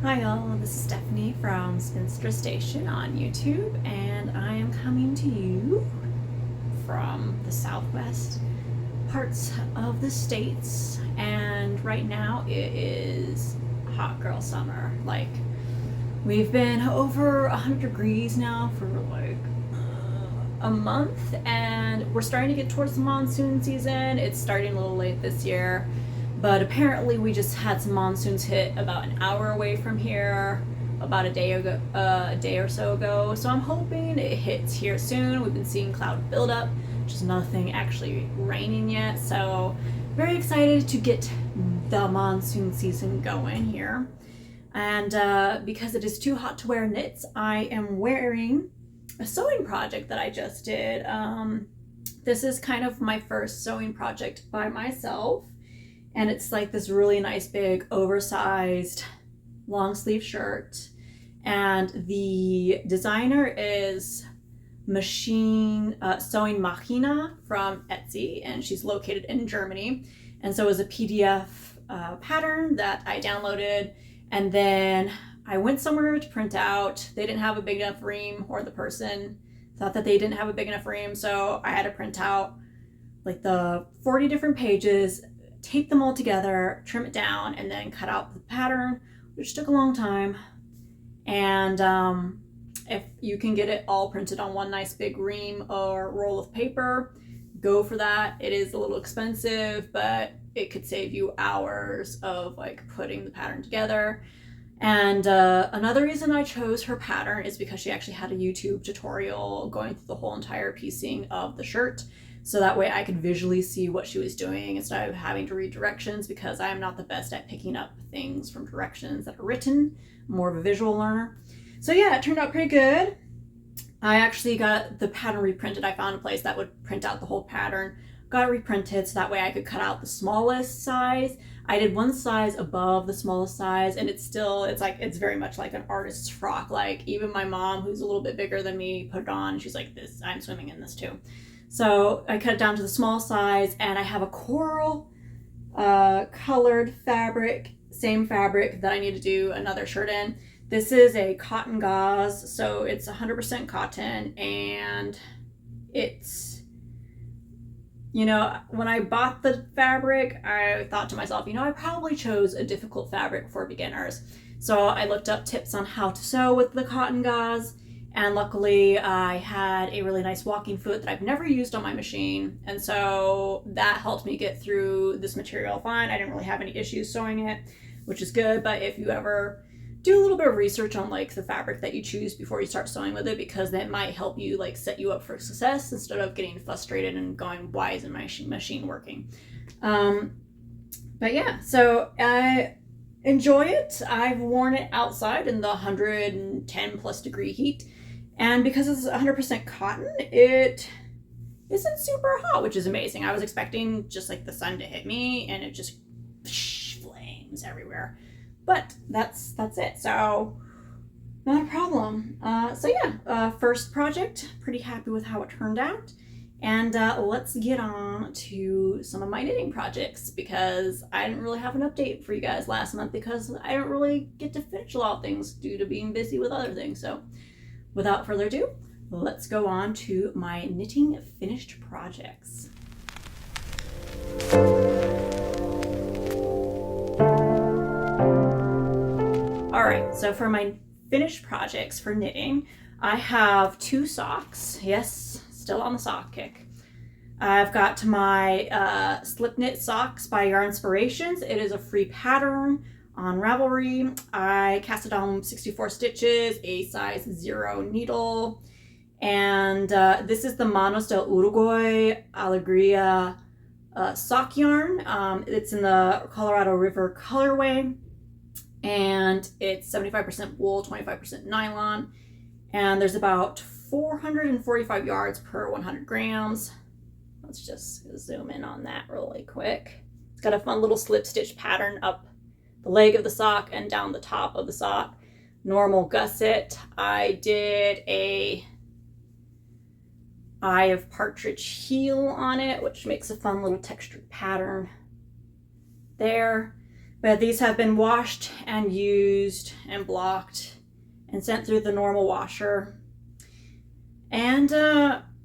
Hi y'all, this is Stephanie from Spinstress Station on YouTube, and I am coming to you from the southwest parts of the states, and right now it is hot girl summer. Like, we've been over 100 degrees now for like a month, and we're starting to get towards the monsoon season. It's starting a little late this year, but apparently we just had some monsoons hit about an hour away from here about a day or so ago. So I'm hoping it hits here soon. We've been seeing cloud buildup, just nothing actually raining yet. So very excited to get the monsoon season going here. And because it is too hot to wear knits, I am wearing a sewing project that I just did. This is kind of my first sewing project by myself. And it's like this really nice big oversized long sleeve shirt. And the designer is Sewing Machina from Etsy, and she's located in Germany. And so it was a PDF pattern that I downloaded, and then I went somewhere to print out. They didn't have a big enough ream, or the person thought that they didn't have a big enough ream, so I had to print out like the 40 different pages, tape them all together, trim it down, and then cut out the pattern, which took a long time. And if you can get it all printed on one nice big ream or roll of paper, go for that. It is a little expensive, but it could save you hours of like putting the pattern together. And another reason I chose her pattern is because she actually had a YouTube tutorial going through the whole entire piecing of the shirt. So that way I could visually see what she was doing instead of having to read directions, because I am not the best at picking up things from directions that are written. I'm more of a visual learner. So yeah, it turned out pretty good. I actually got the pattern reprinted. I found a place that would print out the whole pattern. Got it reprinted so that way I could cut out the smallest size. I did one size above the smallest size, and it's very much like an artist's frock. Like, even my mom, who's a little bit bigger than me, put it on. She's like, "This, I'm swimming in this too." So I cut it down to the small size, and I have a coral colored fabric, same fabric that I need to do another shirt in. This is a cotton gauze, so it's 100% cotton, and it's, you know, when I bought the fabric, I thought to myself, you know, I probably chose a difficult fabric for beginners. So I looked up tips on how to sew with the cotton gauze, and luckily I had a really nice walking foot that I've never used on my machine, and so that helped me get through this material fine. I didn't really have any issues sewing it, which is good. But if you ever do a little bit of research on like the fabric that you choose before you start sewing with it, because that might help you like set you up for success instead of getting frustrated and going, why isn't my machine working? But yeah, so I enjoy it. I've worn it outside in the 110 plus degree heat, and because it's 100% cotton, it isn't super hot, which is amazing. I was expecting just like the sun to hit me, and it just flames everywhere. But that's it. So not a problem. So yeah, first project, pretty happy with how it turned out. And let's get on to some of my knitting projects, because I didn't really have an update for you guys last month because I didn't really get to finish a lot of things due to being busy with other things. So without further ado, let's go on to my knitting finished projects. Alright, so for my finished projects for knitting, I have 2 socks. Yes, still on the sock kick. I've got my slip knit socks by Yarnspirations. It is a free pattern on Ravelry. I cast it on 64 stitches, a size 0 needle. And this is the Manos del Uruguay Alegria sock yarn. It's in the Colorado River colorway, and it's 75% wool, 25% nylon, and there's about 445 yards per 100 grams. Let's just zoom in on that really quick. It's got a fun little slip stitch pattern up the leg of the sock and down the top of the sock. Normal gusset. I did a Eye of Partridge heel on it, which makes a fun little textured pattern there. But these have been washed and used and blocked and sent through the normal washer. And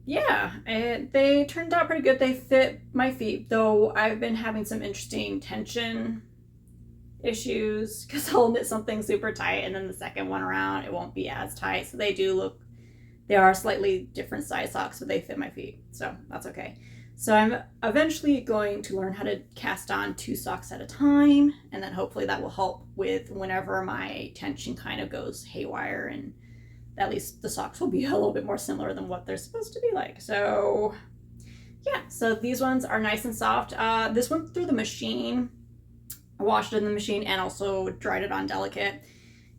yeah, they turned out pretty good. They fit my feet, though I've been having some interesting tension issues because I'll knit something super tight and then the second one around it won't be as tight. So they are slightly different size socks, but they fit my feet, so that's okay. So I'm eventually going to learn how to cast on 2 socks at a time, and then hopefully that will help with whenever my tension kind of goes haywire, and at least the socks will be a little bit more similar than what they're supposed to be like. So yeah, so these ones are nice and soft. This went through the machine. I washed it in the machine and also dried it on delicate.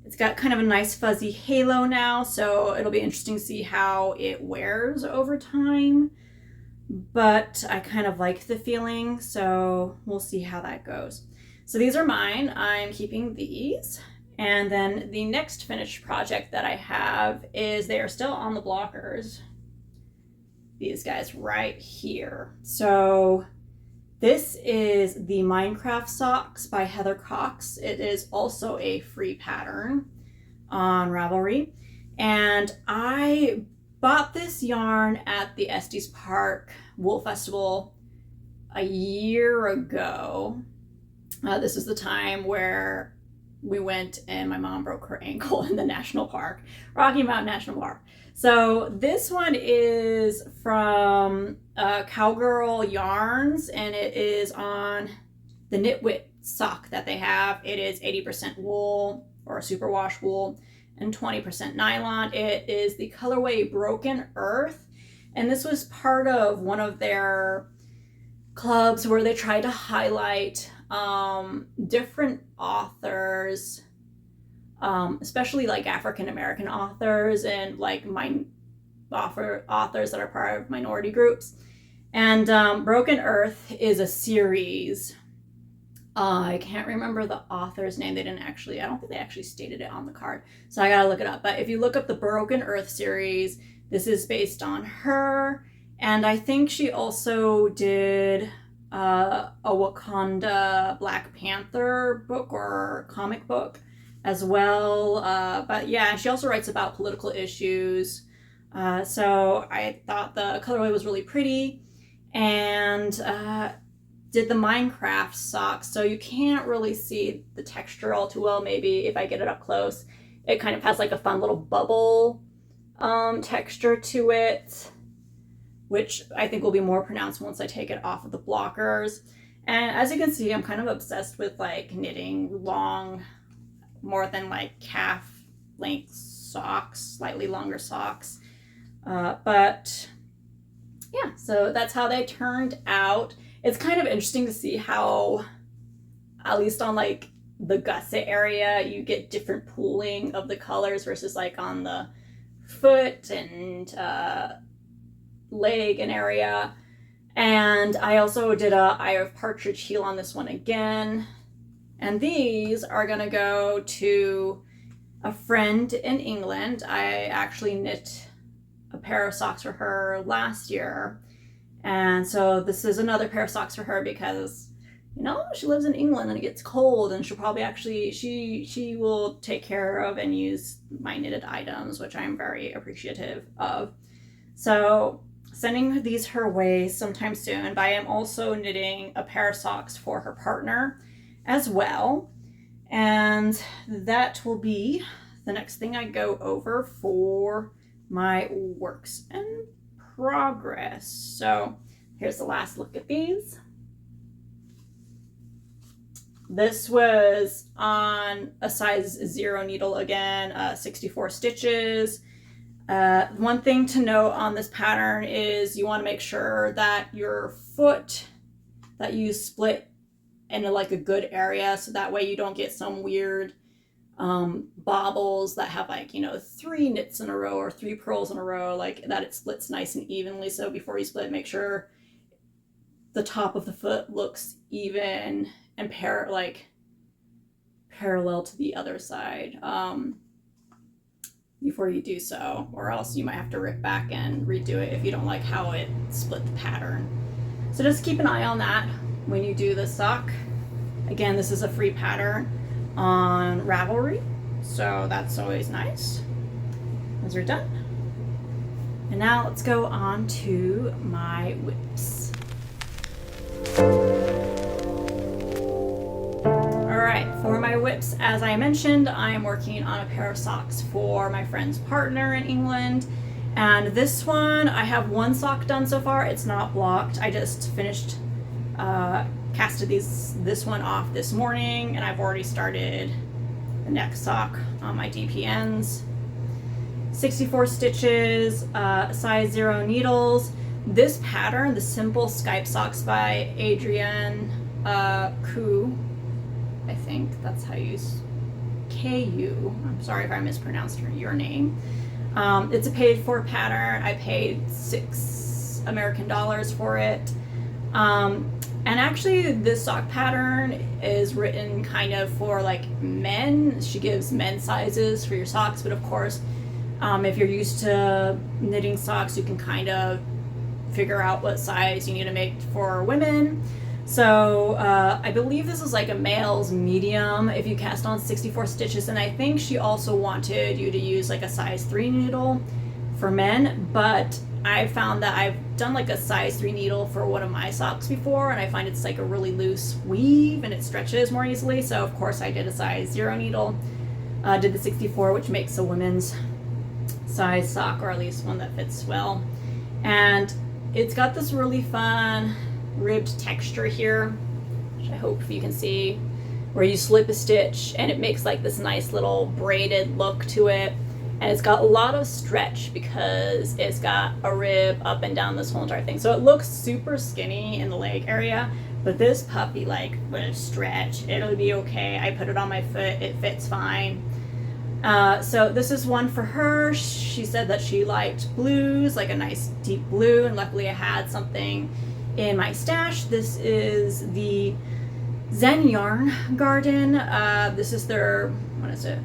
It's got kind of a nice fuzzy halo now, so it'll be interesting to see how it wears over time. But I kind of like the feeling, so we'll see how that goes. So these are mine. I'm keeping these. And then the next finished project that I have is they are still on the blockers. These guys right here. So this is the Minecraft Socks by Heather Cox. It is also a free pattern on Ravelry. And I bought this yarn at the Estes Park Wool Festival a year ago. This was the time where we went and my mom broke her ankle in the national park, Rocky Mountain National Park. So this one is from Cowgirl Yarns, and it is on the Knit Wit Sock that they have. It is 80% wool or superwash wool and 20% nylon. It is the colorway Broken Earth, and this was part of one of their clubs where they tried to highlight different authors, especially like African American authors and like authors that are part of minority groups. And Broken Earth is a series. I can't remember the author's name. I don't think they actually stated it on the card, so I gotta look it up. But if you look up the Broken Earth series, this is based on her. And I think she also did a Wakanda Black Panther book or comic book as well. But yeah, she also writes about political issues. So I thought the colorway was really pretty, and did the Minecraft socks. So you can't really see the texture all too well. Maybe if I get it up close, it kind of has like a fun little bubble texture to it, which I think will be more pronounced once I take it off of the blockers. And as you can see, I'm kind of obsessed with like knitting long, more than like calf length socks, slightly longer socks. But yeah, so that's how they turned out. It's kind of interesting to see how, at least on like the gusset area, you get different pooling of the colors versus like on the foot and leg and area. And I also did a Eye of Partridge heel on this one again. And these are gonna go to a friend in England. I actually knit a pair of socks for her last year. And so this is another pair of socks for her because, you know, she lives in England and it gets cold, and she'll probably actually, she will take care of and use my knitted items, which I'm very appreciative of. So sending these her way sometime soon. But I am also knitting a pair of socks for her partner as well. And that will be the next thing I go over for my works in progress. So here's the last look at these. This was on a size 0 needle again, 64 stitches. One thing to note on this pattern is you want to make sure that your foot that you split into like a good area, so that way you don't get some weird bobbles that have like, you know, 3 knits in a row or 3 purls in a row, like that it splits nice and evenly. So before you split, make sure the top of the foot looks even and parallel to the other side before you do so, or else you might have to rip back and redo it if you don't like how it split the pattern. So just keep an eye on that when you do the sock. Again, this is a free pattern on Ravelry, so that's always nice. Those are done. And now let's go on to my whips. Alright, for my whips, as I mentioned, I am working on a pair of socks for my friend's partner in England. And this one, I have one sock done so far. It's not blocked. I just finished, casted this one off this morning, and I've already started the next sock on my DPNs. 64 stitches, size 0 needles. This pattern, the Simple Skype Socks by Adrienne, Ku, I think that's how you use K-U. I'm sorry if I mispronounced your name. It's a paid for pattern. I paid $6 American for it. And actually this sock pattern is written kind of for like men. She gives men sizes for your socks, but of course, if you're used to knitting socks, you can kind of figure out what size you need to make for women. So I believe this is like a male's medium if you cast on 64 stitches, and I think she also wanted you to use like a size 3 needle for men, but I found that I've done like a size 3 needle for one of my socks before, and I find it's like a really loose weave and it stretches more easily, so of course I did a size 0 needle, did the 64, which makes a women's size sock, or at least one that fits well. And it's got this really fun ribbed texture here, which I hope you can see, where you slip a stitch and it makes like this nice little braided look to it. And it's got a lot of stretch because it's got a rib up and down this whole entire thing. So it looks super skinny in the leg area, but this puppy like will stretch. It'll be okay. I put it on my foot. It fits fine. So this is one for her. She said that she liked blues, like a nice deep blue, and luckily I had something in my stash. This is the Zen Yarn Garden. This is their, what is it?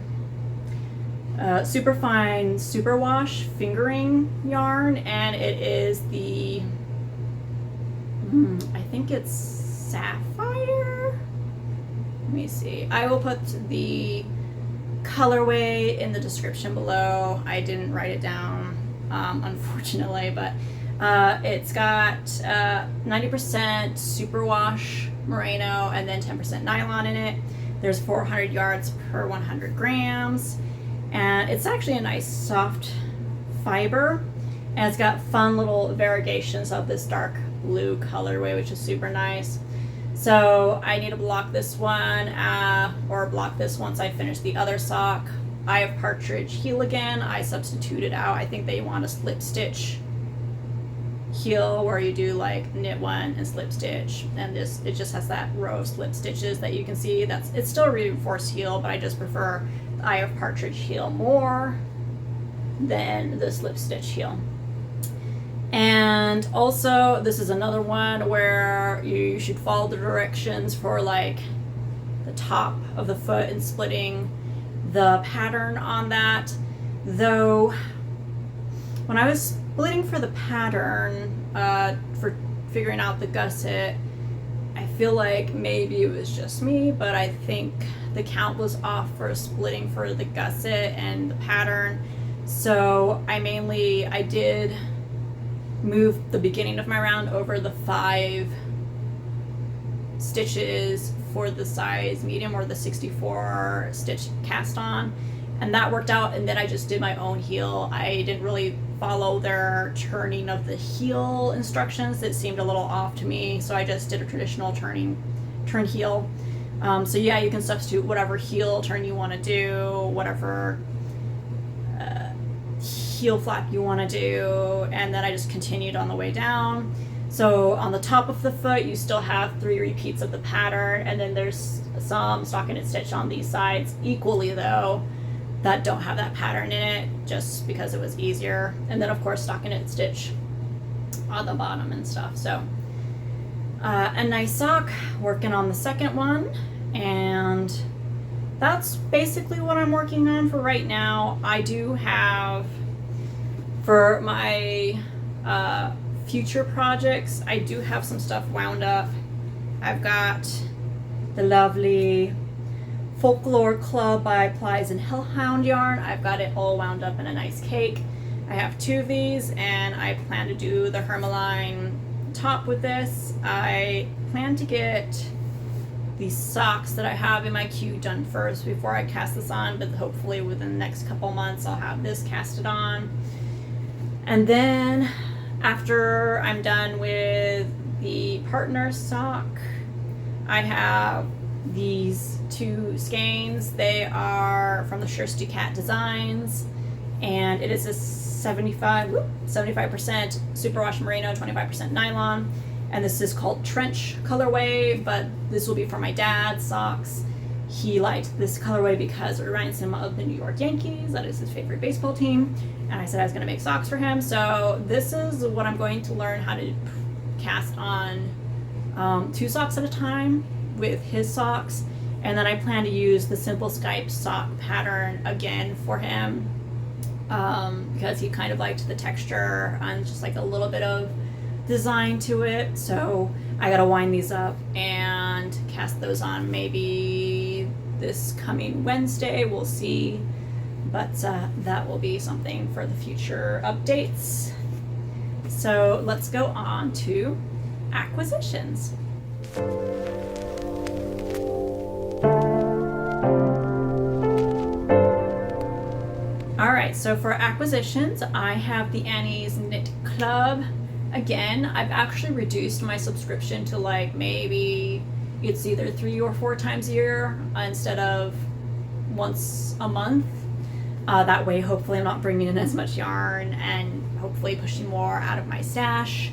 Super fine superwash fingering yarn, and it is the, I think it's Sapphire. Let me see. I will put the colorway in the description below. I didn't write it down, unfortunately, but it's got 90% superwash merino and then 10% nylon in it. There's 400 yards per 100 grams, and it's actually a nice soft fiber, and it's got fun little variegations of this dark blue colorway, which is super nice. So I need to block this one, or block this once I finish the other sock. I have partridge heel again. I substituted out. I think they want a slip stitch heel where you do like knit one and slip stitch, and this, it just has that row of slip stitches that you can see. It's still a reinforced heel, but I just prefer the Eye of Partridge heel more than the slip stitch heel. And also this is another one where you should follow the directions for like the top of the foot and splitting the pattern on that. Though when I was splitting for the pattern, for figuring out the gusset, I feel like maybe it was just me, but I think the count was off for splitting for the gusset and the pattern. So I did move the beginning of my round over the 5 stitches for the size medium, or the 64 stitch cast on, and that worked out. And then I just did my own heel. I didn't really follow their turning of the heel instructions. It seemed a little off to me, so I just did a traditional turn heel. So yeah, you can substitute whatever heel turn you want to do, whatever heel flap you want to do, and then I just continued on the way down. So on the top of the foot you still have 3 repeats of the pattern, and then there's some stockinette stitch on these sides equally though that don't have that pattern in it, just because it was easier, and then of course stockinette stitch on the bottom and stuff. So a nice sock. Working on the second one, and that's basically what I'm working on for right now. I do have, for my future projects, I do have some stuff wound up. I've got the lovely Folklore Club by Plies and Hellhound yarn. I've got it all wound up in a nice cake. I have 2 of these, and I plan to do the Hermaline top with this. I plan to get these socks that I have in my queue done first before I cast this on, but hopefully within the next couple months I'll have this casted on. And then after I'm done with the partner sock, I have these 2 skeins. They are from the Thirsty Cat Designs, and it is a 75% superwash merino, 25% nylon, and this is called Trench colorway, but this will be for my dad's socks. He liked this colorway because it reminds him of the New York Yankees. That is his favorite baseball team, and I said I was going to make socks for him, so this is what I'm going to learn how to cast on 2 socks at a time with his socks, and then I plan to use the simple Skype sock pattern again for him because he kind of liked the texture and just like a little bit of design to it. So I gotta wind these up and cast those on maybe this coming Wednesday. We'll see, but that will be something for the future updates. So let's go on to acquisitions. Alright, so for acquisitions, I have the Annie's Knit Club. Again, I've actually reduced my subscription to like maybe it's either 3 or 4 times a year instead of once a month. That way, hopefully I'm not bringing in as much yarn and hopefully pushing more out of my stash.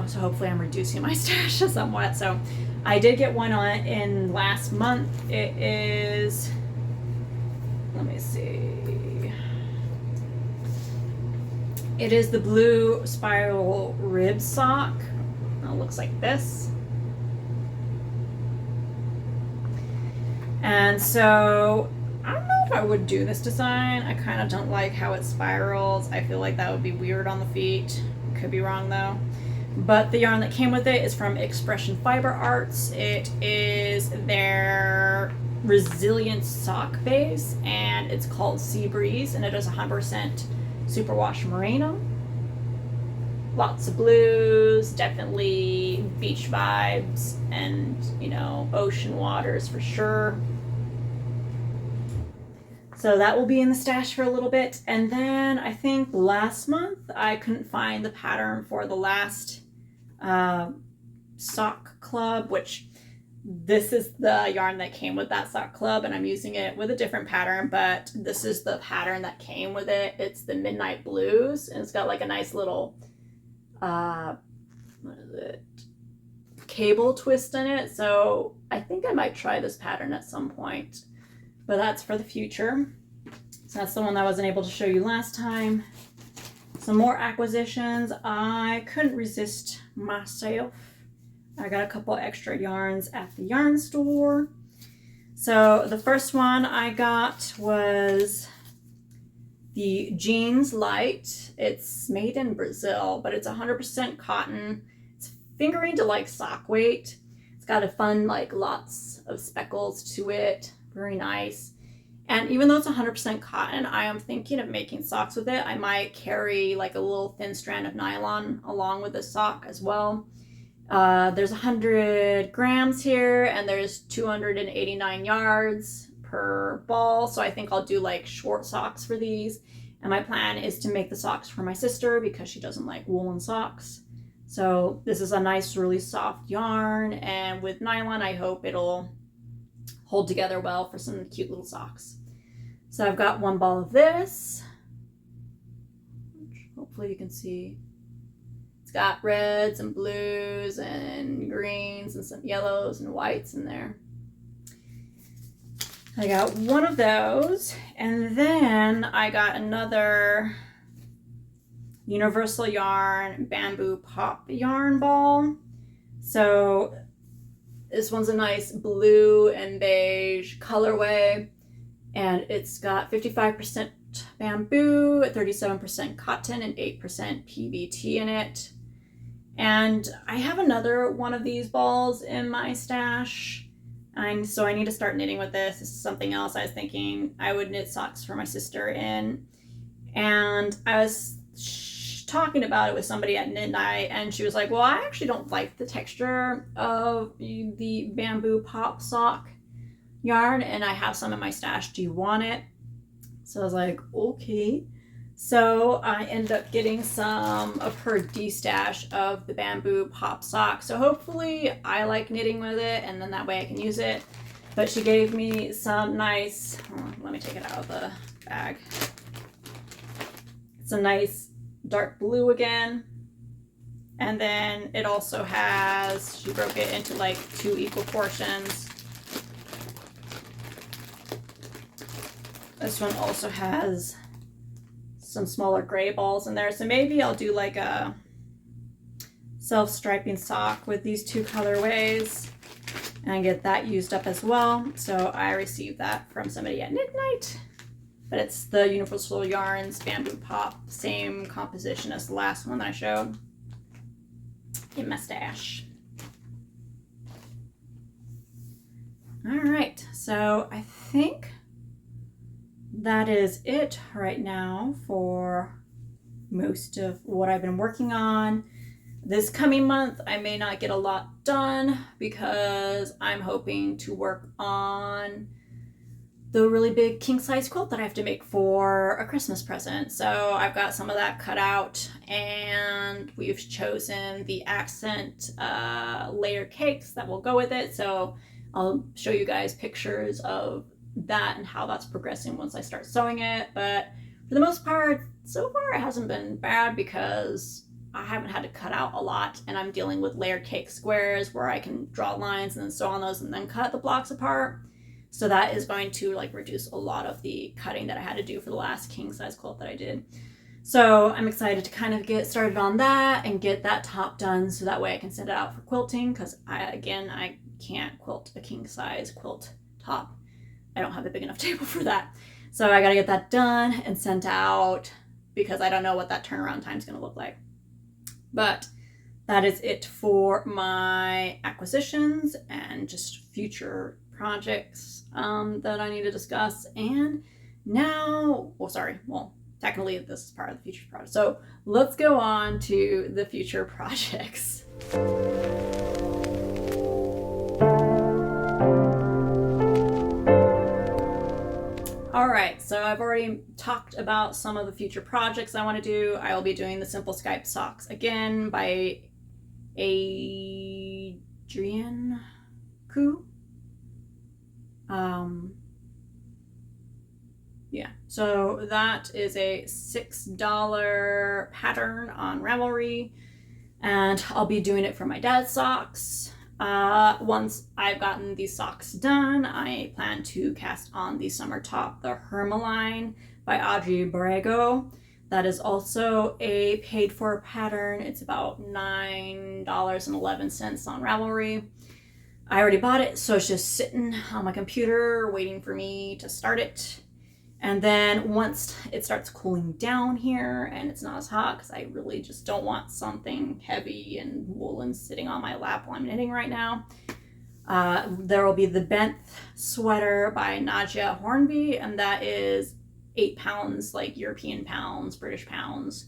So hopefully I'm reducing my stash somewhat. So I did get one on in last month. It is, let me see. It is the blue spiral rib sock. It looks like this. And so I don't know if I would do this design. I kind of don't like how it spirals. I feel like that would be weird on the feet. Could be wrong though. But the yarn that came with it is from Expression Fiber Arts. It is their Resilience sock base, and it's called Sea Breeze, and it is 100% superwash merino. Lots of blues, definitely beach vibes, and ocean waters for sure. So that will be in the stash for a little bit. And then I think last month I couldn't find the pattern for the last sock club, which this is the yarn that came with that sock club, and I'm using it with a different pattern, but this is the pattern that came with it. It's the Midnight Blues, and it's got like a nice little cable twist in it. So I think I might try this pattern at some point, but that's for the future. So that's the one that I wasn't able to show you last time. Some more acquisitions. I couldn't resist myself. I got a couple extra yarns at the yarn store. So the first one I got was the Jeans Lite. It's made in Brazil, but it's 100% cotton. It's fingering to like sock weight. It's got a fun, like lots of speckles to it. Very nice. And even though it's 100% cotton, I am thinking of making socks with it. I might carry like a little thin strand of nylon along with the sock as well. There's 100 grams here, and there's 289 yards per ball. So I think I'll do like short socks for these. And my plan is to make the socks for my sister because she doesn't like woolen socks. So this is a nice, really soft yarn. And with nylon, I hope it'll hold together well for some cute little socks. So I've got one ball of this, which hopefully you can see. It's got reds and blues and greens and some yellows and whites in there. I got one of those, and then I got another Universal Yarn Bamboo Pop yarn ball. So this one's a nice blue and beige colorway, and it's got 55% bamboo, 37% cotton, and 8% PVT in it. And I have another one of these balls in my stash. And so I need to start knitting with this. This is something else I was thinking I would knit socks for my sister in. And I was talking about it with somebody at midnight, and she was like, well, I actually don't like the texture of the bamboo pop sock yarn, and I have some in my stash. Do you want it? So I was like, okay. So I ended up getting some of her de-stash of the bamboo pop sock. So hopefully I like knitting with it, and then that way I can use it. But she gave me some nice, let me take it out of the bag. It's a nice dark blue again. And then it also has, she broke it into like 2 equal portions. This one also has some smaller gray balls in there. So maybe I'll do like a self-striping sock with these 2 colorways and get that used up as well. So I received that from somebody at midnight. But it's the Universal Yarns Bamboo Pop, same composition as the last one that I showed in my stash. All right, so I think that is it right now for most of what I've been working on. This coming month, I may not get a lot done because I'm hoping to work on the really big king size quilt that I have to make for a Christmas present. So I've got some of that cut out, and we've chosen the accent layer cakes that will go with it. So I'll show you guys pictures of that and how that's progressing once I start sewing it. But for the most part, so far it hasn't been bad because I haven't had to cut out a lot, and I'm dealing with layer cake squares where I can draw lines and then sew on those and then cut the blocks apart. So that is going to like reduce a lot of the cutting that I had to do for the last king size quilt that I did. So I'm excited to kind of get started on that and get that top done so that way I can send it out for quilting, because I can't quilt a king size quilt top. I don't have a big enough table for that. So I got to get that done and sent out because I don't know what that turnaround time is going to look like. But that is it for my acquisitions and just future projects that I need to discuss. And now, technically this is part of the future project. So let's go on to the future projects. All right, so I've already talked about some of the future projects I want to do. I will be doing the Simple Skype socks again by Adrienne. Yeah, so that is a $6 pattern on Ravelry, and I'll be doing it for my dad's socks. Once I've gotten these socks done, I plan to cast on the summer top, the Hermaline by Audrey Borrego. That is also a paid for pattern. It's about $9.11 on Ravelry. I already bought it, so it's just sitting on my computer waiting for me to start it. And then once it starts cooling down here and it's not as hot, because I really just don't want something heavy and woolen sitting on my lap while I'm knitting right now, there will be the Benthe sweater by Natasja Hornby, and that is 8 pounds, like European pounds, British pounds,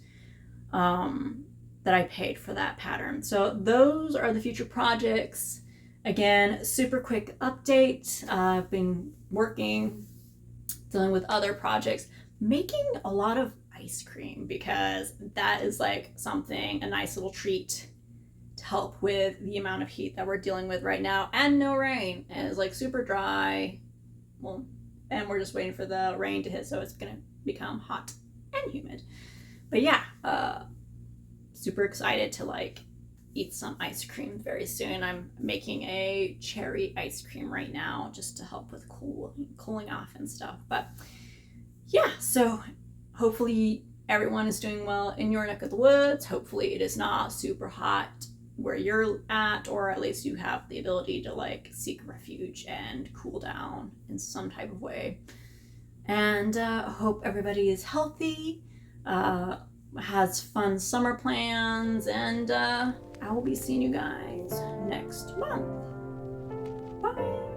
that I paid for that pattern. So those are the future projects. Again, super quick update. I've been dealing with other projects, making a lot of ice cream, because that is like a nice little treat to help with the amount of heat that we're dealing with right now, and no rain, and it's like super dry. Well, and we're just waiting for the rain to hit, so it's gonna become hot and humid. But yeah, super excited to like eat some ice cream very soon. I'm making a cherry ice cream right now just to help with cooling off and stuff. But yeah, so hopefully everyone is doing well in your neck of the woods. Hopefully it is not super hot where you're at, or at least you have the ability to like seek refuge and cool down in some type of way. And hope everybody is healthy, has fun summer plans, and I I will be seeing you guys next month. Bye.